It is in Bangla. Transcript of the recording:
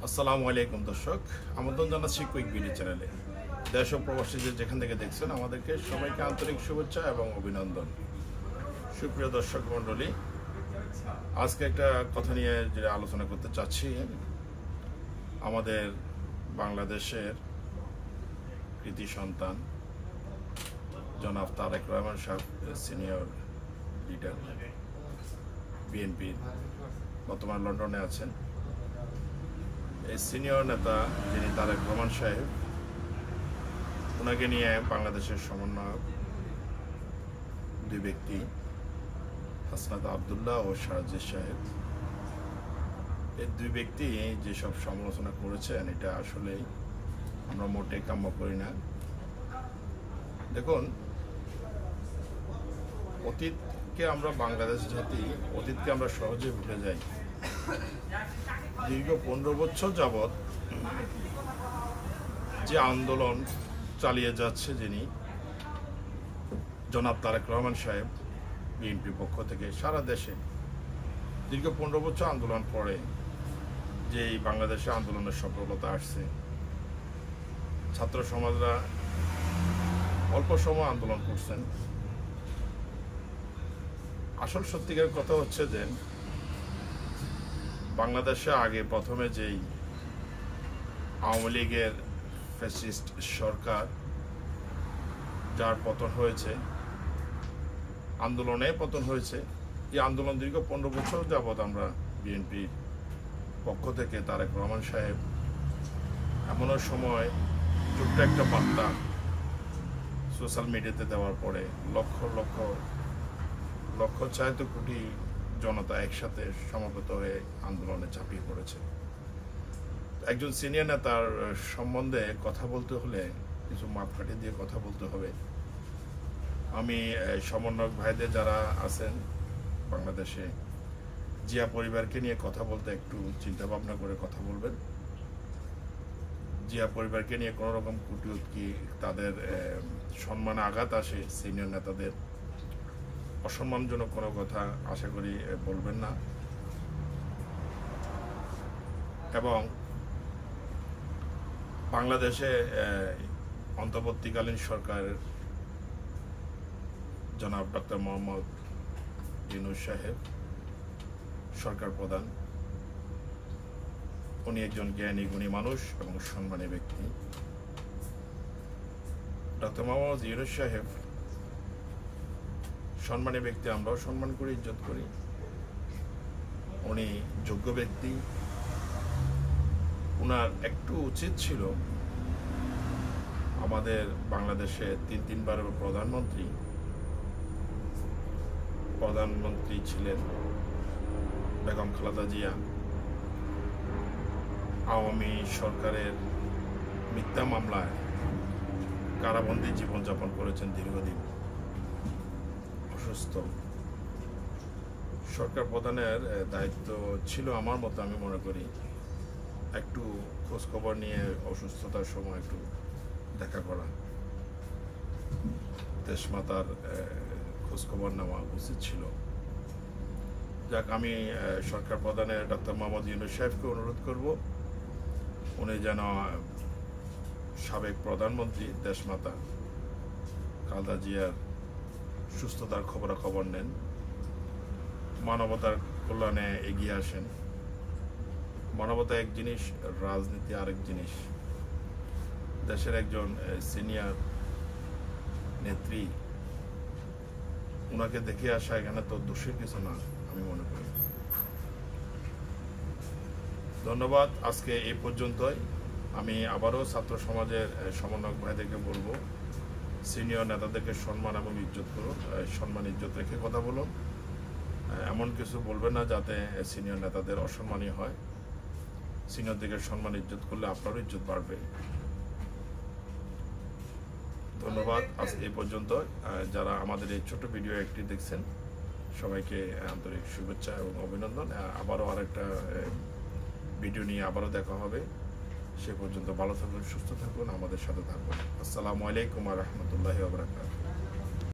আসসালামু আলাইকুম দর্শক, আমন্ত্রণ জানাচ্ছি কুইক বিডি চ্যানেলে। দেশ ও প্রবাসীদের যেখান থেকে দেখছেন আমাদেরকে সবাইকে আন্তরিক শুভেচ্ছা এবং অভিনন্দন। সুপ্রিয় দর্শক মণ্ডলী, আজকে একটা কথা নিয়ে যে আলোচনা করতে চাচ্ছি, আমাদের বাংলাদেশের কৃতি সন্তান জনাব তারেক রহমান সাহেব, সিনিয়র লিডার বিএনপির, বর্তমান লন্ডনে আছেন। এই সিনিয়র নেতা যিনি তারেক রহমান সাহেব, ওনাকে নিয়ে বাংলাদেশের সমন্বয়ক দুই ব্যক্তি, হাসনাত আবদুল্লাহ ও সারাজিদ সাহেব, এই দুই ব্যক্তি যেসব সমালোচনা করেছেন, এটা আসলে আমরা মোটে কাম্য করি না। দেখুন, অতীতকে আমরা, বাংলাদেশ জাতি অতীতকে আমরা সহজে ভুলে যাই। দীর্ঘ 15 বছর যাবৎ যে আন্দোলন চালিয়ে যাচ্ছে যিনি, জনাব তারেক রহমান সাহেব, বিএনপির পক্ষ থেকে সারা দেশে দীর্ঘ 15 বছর আন্দোলন পরে যে এই বাংলাদেশে আন্দোলনের সফলতা আসছে, ছাত্র সমাজরা অল্প সময় আন্দোলন করছেন। আসল সত্যিকার কথা হচ্ছে যে বাংলাদেশে আগে প্রথমে যেই আওয়ামী লীগের ফ্যাসিস্ট সরকার, যার পতন হয়েছে, আন্দোলনে পতন হয়েছে, এই আন্দোলন দীর্ঘ 15 বছর যাবৎ আমরা বিএনপির পক্ষ থেকে তারেক রহমান সাহেব এমনও সময় ছোট্ট একটা বার্তা সোশ্যাল মিডিয়াতে দেওয়ার পরে লক্ষ লক্ষ লক্ষ চায়তো কোটি জনতা একসাথে সমবেত হয়ে আন্দোলনে ঝাঁপিয়ে পড়েছে। একজন সিনিয়র নেতার সম্বন্ধে কথা বলতে হলে কিছু মাপকাঠি দিয়ে কথা বলতে হবে। আমি সমন্বয়ক ভাইদের যারা আছেন বাংলাদেশে, জিয়া পরিবারকে নিয়ে কথা বলতে একটু চিন্তা ভাবনা করে কথা বলবেন। জিয়া পরিবারকে নিয়ে কোনো রকম কটূক্তি, তাদের সম্মানে আঘাত আসে, সিনিয়র নেতাদের অসম্মানজনক কোনো কথা আশা করি বলবেন না। এবং বাংলাদেশে অন্তর্বর্তীকালীন সরকার জনাব ডক্টর মোহাম্মদ ইউনূস সাহেব, সরকার প্রধান, উনি একজন জ্ঞানী গুণী মানুষ এবং সম্মানী ব্যক্তি। ডক্টর মোহাম্মদ ইউনূস সাহেব সম্মানী ব্যক্তি, আমরাও সম্মান করি, ইজ্জত করি। উনি যোগ্য ব্যক্তি। উনার একটু উচিত ছিল আমাদের বাংলাদেশে তিনবারের প্রধানমন্ত্রী ছিলেন বেগম খালেদা জিয়া, আওয়ামী সরকারের মিথ্যা মামলায় কারাবন্দী জীবনযাপন করেছেন দীর্ঘদিন, অসুস্থ। সরকার প্রধানের দায়িত্ব ছিল আমার মতো, আমি মনে করি, একটু খোঁজখবর নিয়ে অসুস্থতার সময় একটু দেখা করা, দেশমাতার খোঁজখবর নেওয়া উচিত ছিল। যাক, আমি সরকার প্রধানের ডক্টর মোহাম্মদ ইউনূস সাহেবকে অনুরোধ করব, উনি যেন সাবেক প্রধানমন্ত্রী দেশমাতা খালেদা জিয়ার সুস্থতার খবরাখবর নেন, মানবতার কল্যাণে এগিয়ে আসেন। মানবতা এক জিনিস, রাজনীতি আরেক জিনিস। দেশের একজন সিনিয়র নেত্রী, ওনাকে দেখে আসা এখানে তো দোষের কিছু না, আমি মনে করি। ধন্যবাদ। আজকে এই পর্যন্তই। আমি আবারও ছাত্র সমাজের সমন্বয়ক ভাইদেরকে বলবো, সিনিয়র নেতাদেরকে সম্মান এবং ইজ্জত করুন, সম্মান ইজ্জত রেখে কথা বলুন। এমন কিছু বলবেন না যাতে সিনিয়র নেতাদের অসম্মানী হয়। সিনিয়রদেরকে সম্মান ইজ্জত করলে আপনারও ইজ্জত বাড়বে। ধন্যবাদ। আজ এই পর্যন্ত। যারা আমাদের এই ছোট ভিডিও একটি দেখছেন, সবাইকে আন্তরিক শুভেচ্ছা এবং অভিনন্দন। আবারও আরেকটা ভিডিও নিয়ে আবারও দেখা হবে। সে পর্যন্ত ভালো থাকুন, সুস্থ থাকুন, আমাদের সাথে থাকুন। আসসালামু আলাইকুম ওয়া রাহমাতুল্লাহি ওয়া বারাকাতুহু।